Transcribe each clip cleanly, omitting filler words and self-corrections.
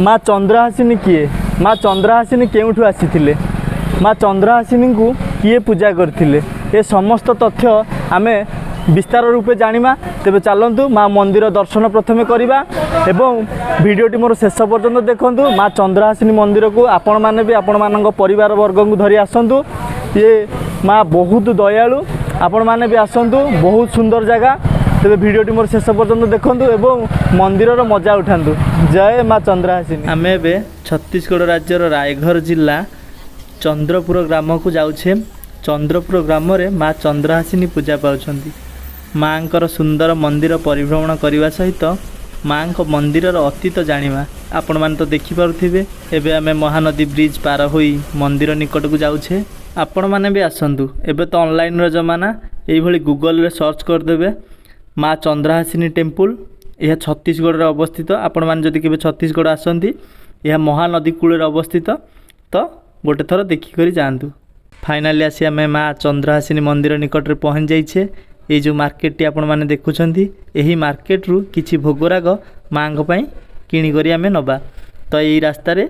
माँ चंद्रहासिनी किए माँ चंद्रहासिनी केउठु आसीथिले माँ चंद्रहासिनी को किए पूजा करथिले ए समस्त तथ्य आमे विस्तार रूपे जानिमा। तेबे चलंतु माँ मंदिर दर्शन प्रथमे करिबा एवं भिडियोटी मोर शेष पर्यंत देखंतु। माँ चंद्रहासिनी मंदिर को आपण माने भी आपण मानक परिवार वर्ग को धरी आसंतु। ये माँ बहुत दयालु, आपण माने भी आसंतु, बहुत सुंदर जगह। तेबे भिडियोटी मोर शेष पर्यंत देखंतु एवं मंदिर मजा उठांतु। जय माँ चंद्रहासिनी। आमे बे छत्तीसगढ़ राज्यर रायगढ़ जिला चंद्रपुर ग्राम को जाउछे। चंद्रपुर ग्राम रे माँ चंद्रहासिनी पूजा पाउछंती। माँकर सुंदर मंदिर परिभ्रमण करने सहित माँ को मंदिर अतीत जानिबा। आपण मान तो देखि पारुथिबे एबे आमे महानदी ब्रिज पार होई मंदिर निकट को जाउछे। आपण माने भी आसंतु। एबे तो ऑनलाइन रो जमाना, एई भली गूगल रे सर्च कर देबे माँ चंद्रहासिनी टेम्पल। यह छत्तीसगढ़ रे अवस्थित। आपण मान जदि केबे छत्तीसगढ़ आसंती, यह महानदी कूल रे अवस्थित, तो गोटे थर देखि करी जानतु। फाइनाली आसी आमे माँ चंद्रहासिनी मंदिर निकट रे पहुंच जाइछे। ये जो मार्केट टी आपण माने देखुछंती, एही मार्केट रु किछि भोगराग माँ को पई किणी करी आमे नबा। तो यही रास्ता रे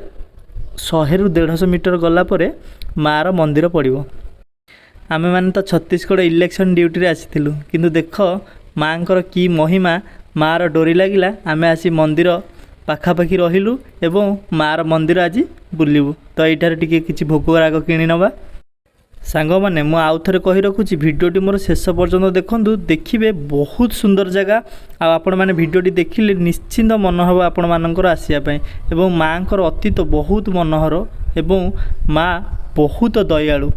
100 रु 150 मीटर गला परे माँ रो मंदिर पड़िबो। आमे माने तो छत्तीसगढ़ इलेक्शन ड्यूटी रे आसीथिलु, किंतु देख माँकर की महिमा, माँ रो डोरी लागिला। आमे आसी मंदिर पाखापाखि रहिलु एवं माँ रो मंदिर आज बुलिबु। तो एठारे टिके किछि भोगराग किणी नबा। सांग मैंने मु आउ थे कही रखुची, भिडियोटी मोर शेष पर्यंत देखंतु। देखिबे बहुत सुंदर जगह। आपण माने भिडियोटी देखिले निश्चिंत मन हबो आपण मानकर आसिया पई। एवं माँकर अतीत बहुत मनोहर एवं माँ बहुत दयालु।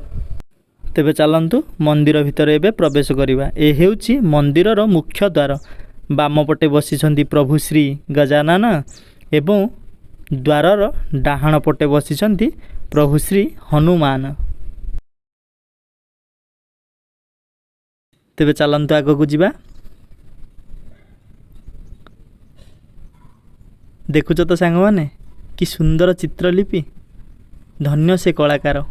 तेबे चलंतु मंदिर भितर एबे प्रवेश करिबा। ए हेउची मंदिरर मुख्य द्वार। बाम पटे बसिछंती प्रभु श्री गजानन एवं द्वारर डाहाण पटे बसिछंती प्रभु श्री हनुमान। तेबे चलंतु आगो को जीवा। देखुच तो सांग माने कि सुंदर चित्रलिपि। धन्य से कलाकार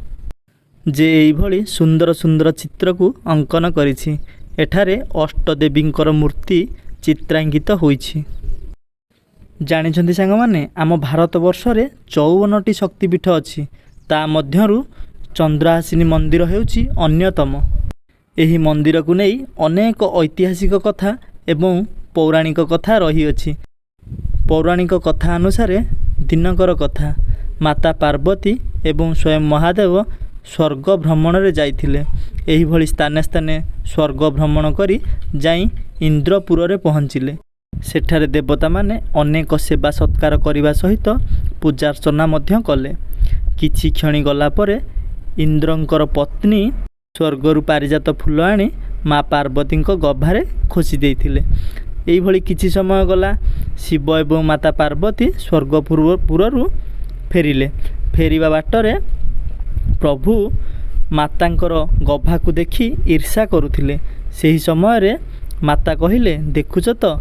जे एई भली सुंदर सुंदर चित्र को अंकन करिछि। एठारे अष्टदेवींकर मूर्ति चित्रांकित होइछि। जानिछंती सांग माने आम भारत वर्ष रे 54टी शक्तिपीठ अछि। ता मध्यरु चंद्रहासिनी मंदिर हेउछि अन्यतम। एही मंदिर को नहीं अनेक ऐतिहासिक कथा एवं पौराणिक कथा रही अछि। पौराणिक कथा अनुसार दिनकर कथा, माता पार्वती एवं स्वयं महादेव स्वर्ग भ्रमण रे जाइथिले। एही भली स्थाने स्थाने स्वर्ग भ्रमण करी जाई इंद्रपुर रे पहुँचिले। सेठारे देवता माने अनेक सेवा सत्कार करिबा सहित पूजार्चना मध्य कले। किछि क्षणी गला परे इंद्रंकर पत्नी स्वर्गरु पारिजात फूल आनी माँ पार्वती गभारे खोसी देइथिले। एई भली किछि समय गला शिव एवं माता पार्वती स्वर्गपुरु फेरिले। फेरिबा बाटरे प्रभु मातांकर गभा को देखि ईर्षा करुथिले। सेही समय रे माता कहिले, देखुच तो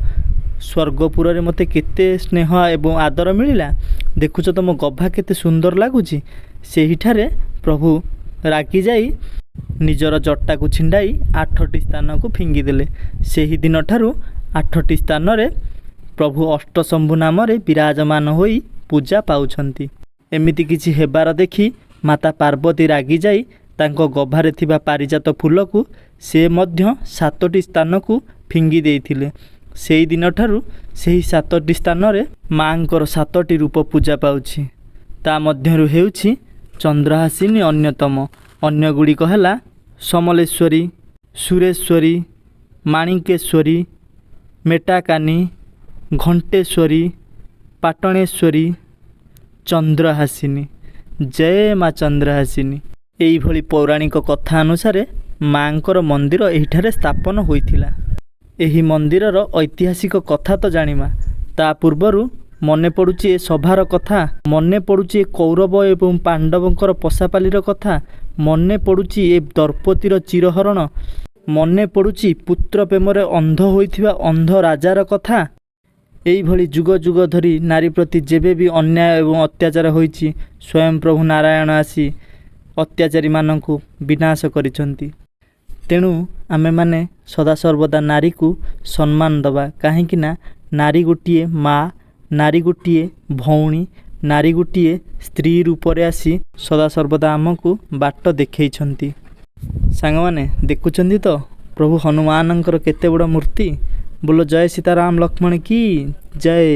स्वर्गपुर रे मते केते स्नेह एवं आदर मिलिला। देखुच तो मो गभा केते सुंदर लागुची। सेहिठारे प्रभु रागी जाई निजर जट्टा को छिंडाई 8टी स्थान को फिंगी देले। सेही दिन ठारू 8टी स्थान रे प्रभु अष्टशंभु नाम रे विराजमान होई पूजा पाउछंती। एमिति किछि हेबार देखि माता पार्वती रागी जाई तांको गभारे थिबा पारिजात फूल को से मध्य 7टी स्थान को फिंगी देइथिले। सेही दिन ठारू सेही 7टी स्थान रे मांकर 7टी रूप पूजा पाउछि। ता मध्यरु हेउछि चंद्रहासिनी अन्यतम। अन्य गुड़िक है समलेश्वरी, सुरेश्वरी, माणिकेश्वरी, मेटाकानी, घंटेश्वरी, पाटणेश्वरी, चंद्रहासिनी। जय माँ चंद्रहासिनी। एई भली पौराणिक कथा अनुसार माँकर मंदिर एहिठारे स्थापन होइथिला। एही मंदिरर ऐतिहासिक कथा तो जानिमा। ता पूर्वरु मने पड़ुची ए सभार कथा, मने पड़ुची कौरव एवं पांडवंकर पशापालीर कथा, मने पड़ुची ए दर्पतीर चिरहरण, मने पड़ुची पुत्र प्रेमरे अंध होइथिबा अंध राजार कथा। एई भली जुग जुग धरी नारी प्रति जेबे भी अन्याय एवं अत्याचार होइछि, स्वयं प्रभु नारायण आसी अत्याचारी मानंकु विनाश करिसंती। तेणु आमे माने सदा सर्वदा नारी को सम्मान दबा। काहेकि ना नारी गोटिए माँ, नारी गोटिए भौणी, ନାରୀ ଗୋଟିଏ ସ୍ତ୍ରୀ ରୂପରେ ଆସି ସଦାସର୍ବଦା ଆମକୁ ବାଟ ଦେଖେଇଛନ୍ତି। ସାଙ୍ଗମାନେ ଦେଖୁଛନ୍ତି ତ ପ୍ରଭୁ ହନୁମାନଙ୍କର କେତେ ବଡ଼ ମୂର୍ତ୍ତି। ବୋଲ ଜୟ ସୀତାରାମ ଲକ୍ଷ୍ମଣ କି ଜୟ।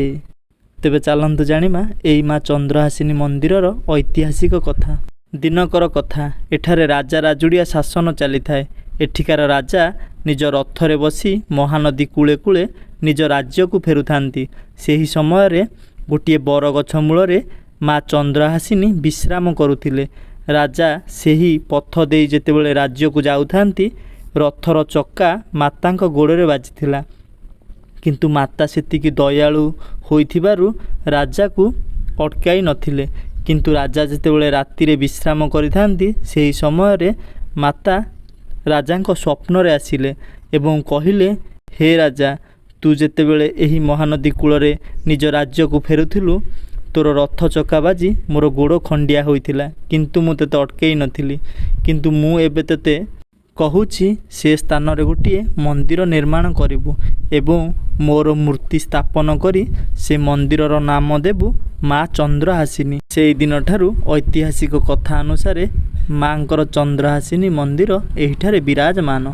ତେବେ ଚାଲନ୍ତୁ ଜାଣିବା ଏହି ମା ଚନ୍ଦ୍ରହାସିନୀ ମନ୍ଦିରର ଐତିହାସିକ କଥା। ଦିନକର କଥା। ଏଠାରେ ରାଜା ରାଜୁଡ଼ିଆ ଶାସନ ଚାଲିଥାଏ। ଏଠିକାର ରାଜା ନିଜ ରଥରେ ବସି ମହାନଦୀ କୂଳେ କୂଳେ ନିଜ ରାଜ୍ୟକୁ ଫେରୁଥାନ୍ତି। ସେହି ସମୟରେ ଗୋଟିଏ ବରଗଛ ମୂଳରେ ମା ଚନ୍ଦ୍ରହାସିନୀ ବିଶ୍ରାମ କରୁଥିଲେ। ରାଜା ସେହି ପଥ ଦେଇ ଯେତେବେଳେ ରାଜ୍ୟକୁ ଯାଉଥାନ୍ତି, ରଥର ଚକା ମାତାଙ୍କ ଗୋଡ଼ରେ ବାଜିଥିଲା। କିନ୍ତୁ ମାତା ସେତିକି ଦୟାଳୁ ହୋଇଥିବାରୁ ରାଜାକୁ ଅଟକାଇ ନଥିଲେ। କିନ୍ତୁ ରାଜା ଯେତେବେଳେ ରାତିରେ ବିଶ୍ରାମ କରିଥାନ୍ତି, ସେହି ସମୟରେ ମାତା ରାଜାଙ୍କ ସ୍ୱପ୍ନରେ ଆସିଲେ ଏବଂ କହିଲେ, ହେ ରାଜା, ତୁ ଯେତେବେଳେ ଏହି ମହାନଦୀ କୂଳରେ ନିଜ ରାଜ୍ୟକୁ ଫେରୁଥିଲୁ, ତୋର ରଥ ଚକା ବାଜି ମୋର ଗୋଡ଼ ଖଣ୍ଡିଆ ହୋଇଥିଲା, କିନ୍ତୁ ମୁଁ ତୋତେ ଅଟକାଇ ନଥିଲି। କିନ୍ତୁ ମୁଁ ଏବେ ତୋତେ କହୁଛି, ସେ ସ୍ଥାନରେ ଗୋଟିଏ ମନ୍ଦିର ନିର୍ମାଣ କରିବୁ ଏବଂ ମୋର ମୂର୍ତ୍ତି ସ୍ଥାପନ କରି ସେ ମନ୍ଦିରର ନାମ ଦେବୁ ମା ଚନ୍ଦ୍ରହାସିନୀ। ସେହି ଦିନଠାରୁ ଐତିହାସିକ କଥା ଅନୁସାରେ ମାଙ୍କର ଚନ୍ଦ୍ରହାସିନୀ ମନ୍ଦିର ଏହିଠାରେ ବିରାଜମାନ।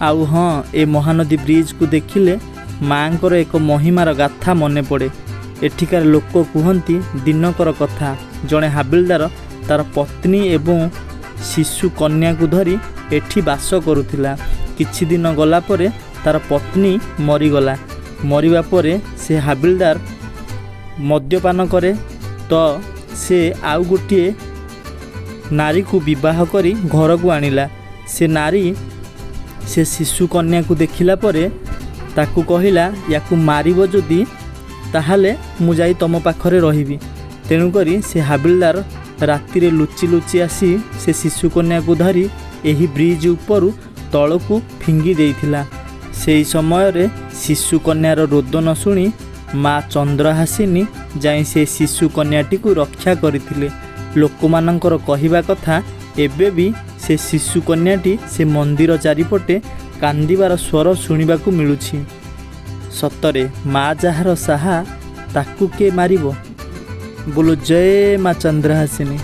ଆଉ ହଁ, ଏ ମହାନଦୀ ବ୍ରିଜକୁ ଦେଖିଲେ ମାଙ୍କର ଏକ ମହିମାର ଗାଥା ମନେ ପଡ଼େ। ଏଠିକାର ଲୋକ କୁହନ୍ତି, ଦିନକର କଥା, ଜଣେ ହାବିଲଦାର ତାର ପତ୍ନୀ ଏବଂ ଶିଶୁ କନ୍ୟାକୁ ଧରି ଏଠି ବାସ କରୁଥିଲା। କିଛି ଦିନ ଗଲା ପରେ ତାର ପତ୍ନୀ ମରିଗଲା। ମରିବା ପରେ ସେ ହାବିଲଦାର ମଦ୍ୟପାନ କରେ, ତ ସେ ଆଉ ଗୋଟିଏ ନାରୀକୁ ବିବାହ କରି ଘରକୁ ଆଣିଲା। ସେ ନାରୀ ସେ ଶିଶୁ କନ୍ୟାକୁ ଦେଖିଲା ପରେ ତାକୁ କହିଲା, ୟାକୁ ମାରିବ ଯଦି ତାହେଲେ ମୁଁ ଯାଇ ତମ ପାଖରେ ରହିବି। ତେଣୁକରି ସେ ହାବିଲଦାର ରାତିରେ ଲୁଚି ଲୁଚି ଆସି ସେ ଶିଶୁ କନ୍ୟାକୁ ଧରି ଏହି ବ୍ରିଜ ଉପରୁ ତଳକୁ ଫିଙ୍ଗି ଦେଇଥିଲା। ସେହି ସମୟରେ ଶିଶୁ କନ୍ୟାର ରୋଦନ ଶୁଣି ମା ଚନ୍ଦ୍ରହାସିନୀ ଯାଇ ସେ ଶିଶୁ କନ୍ୟାଟିକୁ ରକ୍ଷା କରିଥିଲେ। ଲୋକମାନଙ୍କର କହିବା କଥା, ଏବେ ବି ସେ ଶିଶୁ କନ୍ୟାଟି ସେ ମନ୍ଦିର ଚାରିପଟେ କାନ୍ଦିବାର ସ୍ୱର ଶୁଣିବାକୁ ମିଳୁଛି। ସତରେ ମା ଯାହାର ସାହା, ତାକୁ କିଏ ମାରିବ? ବୋଲ ଜୟ ମା ଚନ୍ଦ୍ରହାସିନୀ।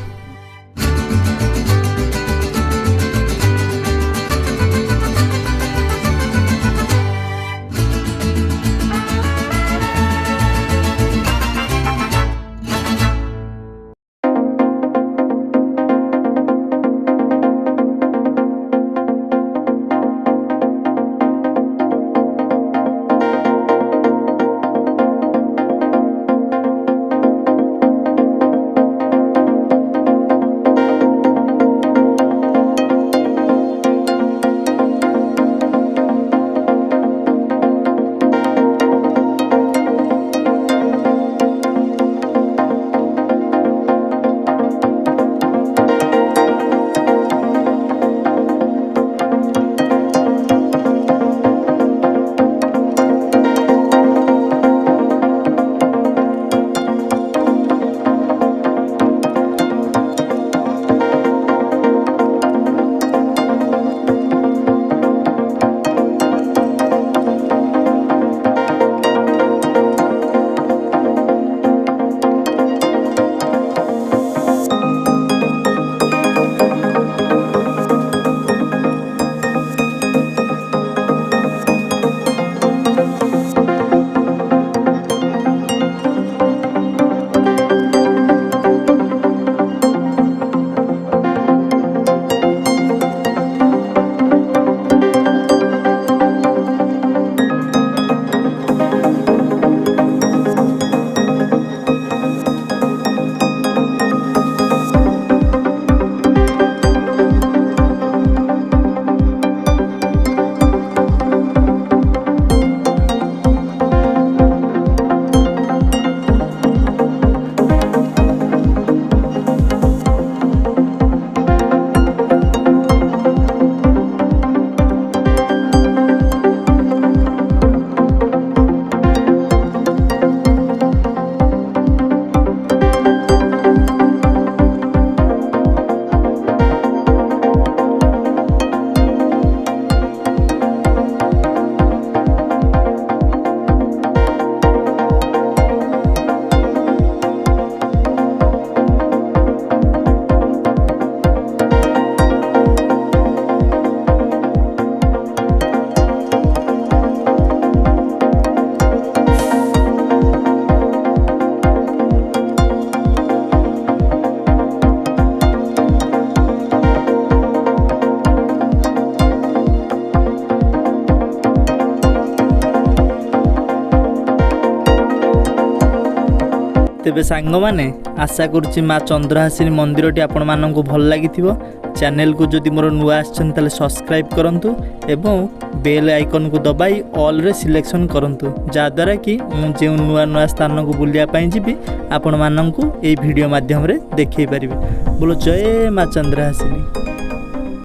तेबे सांग माने आशा करुच्ची माँ चंद्रहासिनी मंदिरटी आपण माननकु भल लागिथिबो। चैनल को जदि मोर नुआ आछन ताले सब्सक्राइब करंतु एवं बेल आइकन को दबाई ऑल रे सिलेक्शन करंतु जा द्वारा कि मु जे नुआ नुआ स्थान को बुलिया पई जिबी आपण माननकु एई वीडियो माध्यम रे देखै परिबे। बोलो जय माँ चंद्रहासिनी।